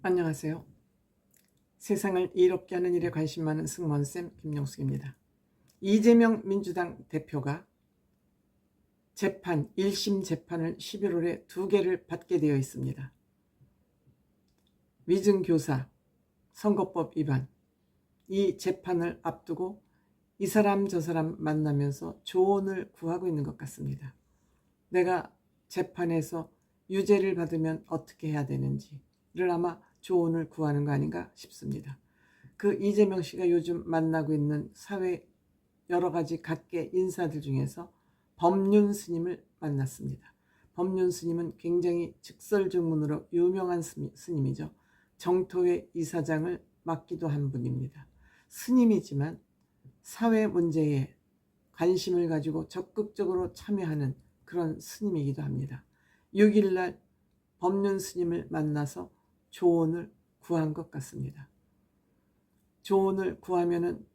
안녕하세요. 세상을 이롭게 하는 일에 관심 많은 승무원쌤 김용숙입니다. 이재명 민주당 대표가 재판, 1심 재판을 11월에 2개를 받게 되어 있습니다. 위증교사, 선거법 위반, 이 재판을 앞두고 이 사람 저 사람 만나면서 조언을 구하고 있는 것 같습니다. 내가 재판에서 유죄를 받으면 어떻게 해야 되는지를 아마 조언을 구하는 거 아닌가 싶습니다. 그 이재명 씨가 요즘 만나고 있는 사회 여러 가지 각계 인사들 중에서 법륜 스님을 만났습니다. 법륜 스님은 굉장히 직설적문으로 유명한 스님이죠. 정토회 이사장을 맡기도 한 분입니다. 스님이지만 사회 문제에 관심을 가지고 적극적으로 참여하는 그런 스님이기도 합니다. 6일날 법륜 스님을 만나서 조언을 구한 것 같습니다. 조언을 구하면은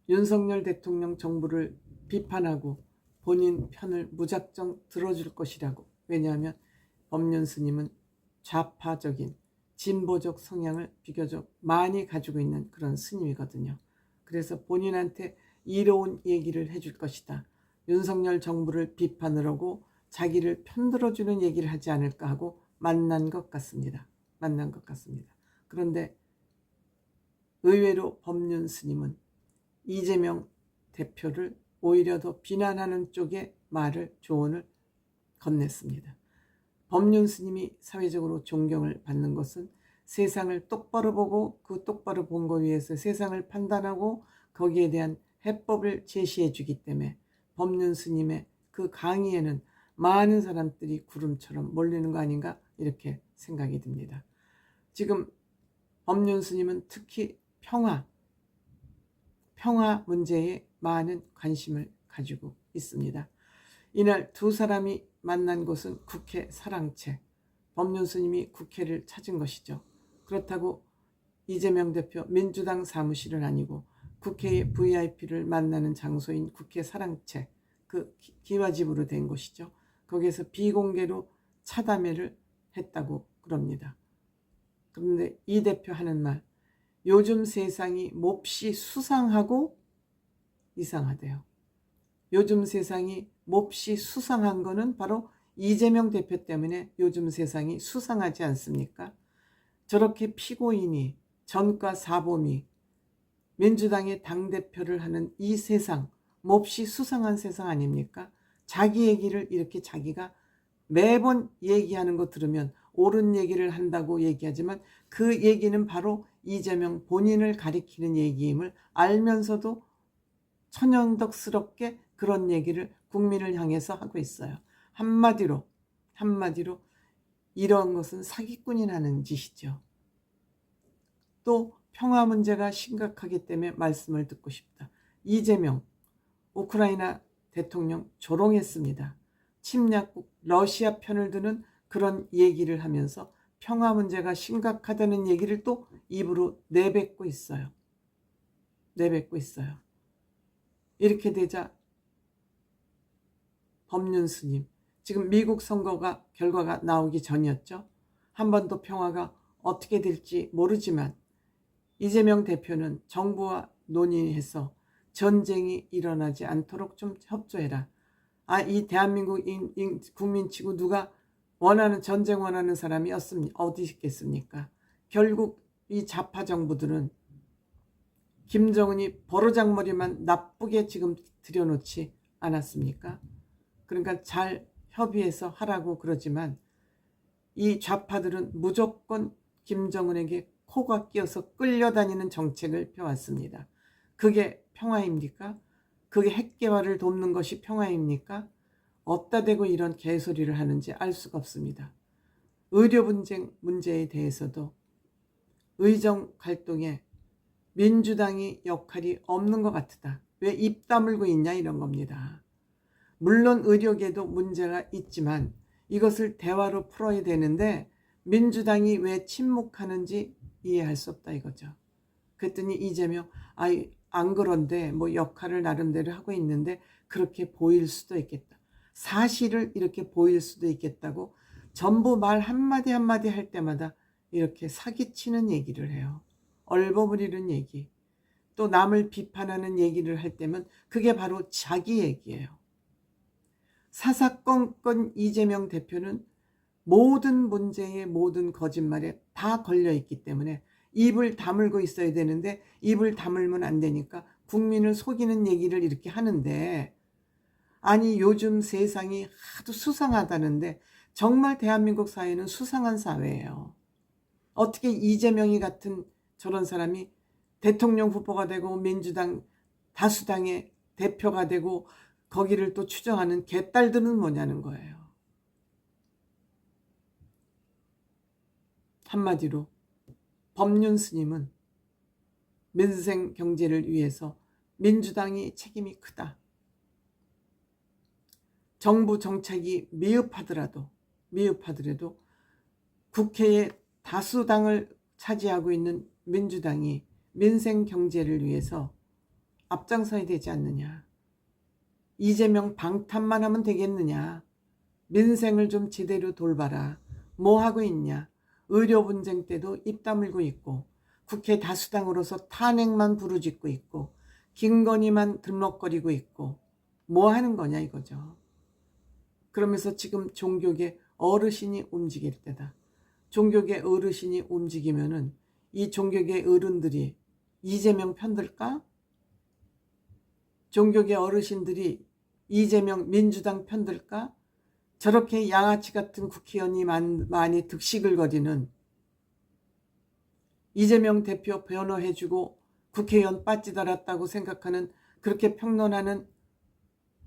윤석열 대통령 정부를 비판하고 본인 편을 무작정 들어줄 것이라고. 왜냐하면 법륜 스님은 좌파적인 진보적 성향을 비교적 많이 가지고 있는 그런 스님이거든요. 그래서 본인한테 이로운 얘기를 해줄 것이다. 윤석열 정부를 비판을 하고 자기를 편들어주는 얘기를 하지 않을까 하고 만난 것 같습니다. 그런데 의외로 법륜 스님은 이재명 대표를 오히려 더 비난하는 쪽의 조언을 건넸습니다. 법륜 스님이 사회적으로 존경을 받는 것은 세상을 똑바로 보고 그 똑바로 본 거 위해서 세상을 판단하고 거기에 대한 해법을 제시해 주기 때문에 법륜 스님의 그 강의에는 많은 사람들이 구름처럼 몰리는 거 아닌가 이렇게 생각이 듭니다. 지금 법륜 스님은 특히 평화 문제에 많은 관심을 가지고 있습니다. 이날 두 사람이 만난 곳은 국회 사랑채, 법륜 스님이 국회를 찾은 것이죠. 그렇다고 이재명 대표 민주당 사무실은 아니고 국회의 VIP를 만나는 장소인 국회 사랑채, 그 기와집으로 된 곳이죠. 거기에서 비공개로 차담회를 했다고 그럽니다. 그런데 이 대표 하는 말, 요즘 세상이 몹시 수상하고 이상하대요. 요즘 세상이 몹시 수상한 거는 바로 이재명 대표 때문에 요즘 세상이 수상하지 않습니까? 저렇게 피고인이 전과 사범이 민주당의 당대표를 하는 이 세상, 몹시 수상한 세상 아닙니까? 자기 얘기를 이렇게 자기가 매번 얘기하는 거 들으면 옳은 얘기를 한다고 얘기하지만 그 얘기는 바로 이재명 본인을 가리키는 얘기임을 알면서도 천연덕스럽게 그런 얘기를 국민을 향해서 하고 있어요. 한마디로 이런 것은 사기꾼이 하는 짓이죠. 또 평화 문제가 심각하기 때문에 말씀을 듣고 싶다. 이재명 우크라이나 대통령 조롱했습니다. 침략국 러시아 편을 드는 그런 얘기를 하면서 평화 문제가 심각하다는 얘기를 또 입으로 내뱉고 있어요. 이렇게 되자 법륜 스님, 지금 미국 선거가 결과가 나오기 전이었죠. 한 번도 평화가 어떻게 될지 모르지만 이재명 대표는 정부와 논의해서 전쟁이 일어나지 않도록 좀 협조해라. 이 대한민국 국민치고 누가 전쟁 원하는 사람이 어디 있겠습니까? 결국 이 좌파 정부들은 김정은이 버르장머리만 나쁘게 지금 들여놓지 않았습니까? 그러니까 잘 협의해서 하라고 그러지만 이 좌파들은 무조건 김정은에게 코가 끼어서 끌려다니는 정책을 펴왔습니다. 그게 평화입니까? 그게 핵개발을 돕는 것이 평화입니까? 어디다 대고 이런 개소리를 하는지 알 수가 없습니다. 의료 분쟁 문제에 대해서도 의정 갈등에 민주당이 역할이 없는 것 같다. 왜 입 다물고 있냐 이런 겁니다. 물론 의료계도 문제가 있지만 이것을 대화로 풀어야 되는데 민주당이 왜 침묵하는지 이해할 수 없다 이거죠. 그랬더니 이재명 안 그런데 뭐 역할을 나름대로 하고 있는데 그렇게 보일 수도 있겠다. 사실을 이렇게 보일 수도 있겠다고 전부 말 한마디 할 때마다 이렇게 사기치는 얘기를 해요. 얼버무리는 얘기. 또 남을 비판하는 얘기를 할 때면 그게 바로 자기 얘기예요. 사사건건 이재명 대표는 모든 문제에 모든 거짓말에 다 걸려있기 때문에 입을 다물고 있어야 되는데 입을 다물면 안 되니까 국민을 속이는 얘기를 이렇게 하는데, 아니 요즘 세상이 하도 수상하다는데 정말 대한민국 사회는 수상한 사회예요. 어떻게 이재명이 같은 저런 사람이 대통령 후보가 되고 민주당 다수당의 대표가 되고 거기를 또 추정하는 개딸들은 뭐냐는 거예요. 한마디로 법륜 스님은 민생 경제를 위해서 민주당이 책임이 크다. 정부 정책이 미흡하더라도 국회의 다수당을 차지하고 있는 민주당이 민생 경제를 위해서 앞장서야 되지 않느냐. 이재명 방탄만 하면 되겠느냐. 민생을 좀 제대로 돌봐라. 뭐 하고 있냐. 의료 분쟁 때도 입 다물고 있고 국회 다수당으로서 탄핵만 부르짖고 있고 김건희만 들먹거리고 있고 뭐 하는 거냐 이거죠. 그러면서 지금 종교계 어르신이 움직일 때다. 종교계 어르신이 움직이면은 이 종교계 어른들이 이재명 편들까? 종교계 어르신들이 이재명 민주당 편들까? 저렇게 양아치 같은 국회의원이 많이 득식을 이재명 대표 변호해주고 국회의원 빠지 달았다고 생각하는, 그렇게 평론하는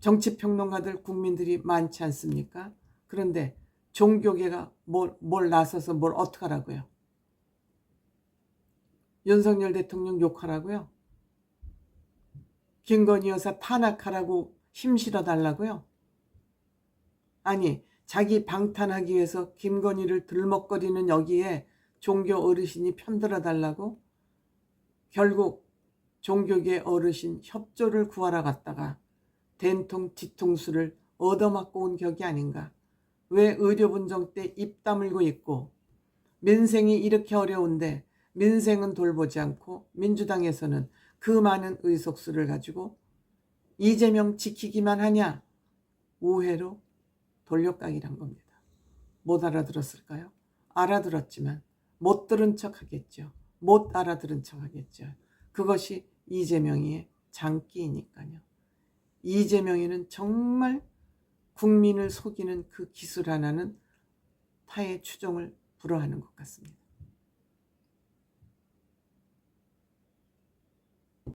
정치평론가들 국민들이 많지 않습니까? 그런데 종교계가 뭘 나서서 뭘 어떡하라고요? 윤석열 대통령 욕하라고요? 김건희 여사 탄핵하라고 힘 실어달라고요? 아니 자기 방탄하기 위해서 김건희를 들먹거리는 여기에 종교 어르신이 편들어 달라고? 결국 종교계 어르신 협조를 구하러 갔다가 된통 뒤통수를 얻어맞고 온 격이 아닌가. 왜 의료 분쟁 때 입 다물고 있고 민생이 이렇게 어려운데 민생은 돌보지 않고 민주당에서는 그 많은 의석수를 가지고 이재명 지키기만 하냐. 우회로 돌려가기란 겁니다. 못 알아들었을까요? 알아들었지만 못 들은 척 하겠죠. 못 알아들은 척 하겠죠. 그것이 이재명의 장기이니까요. 이재명이는 정말 국민을 속이는 그 기술 하나는 타의 추종을 불허하는 것 같습니다.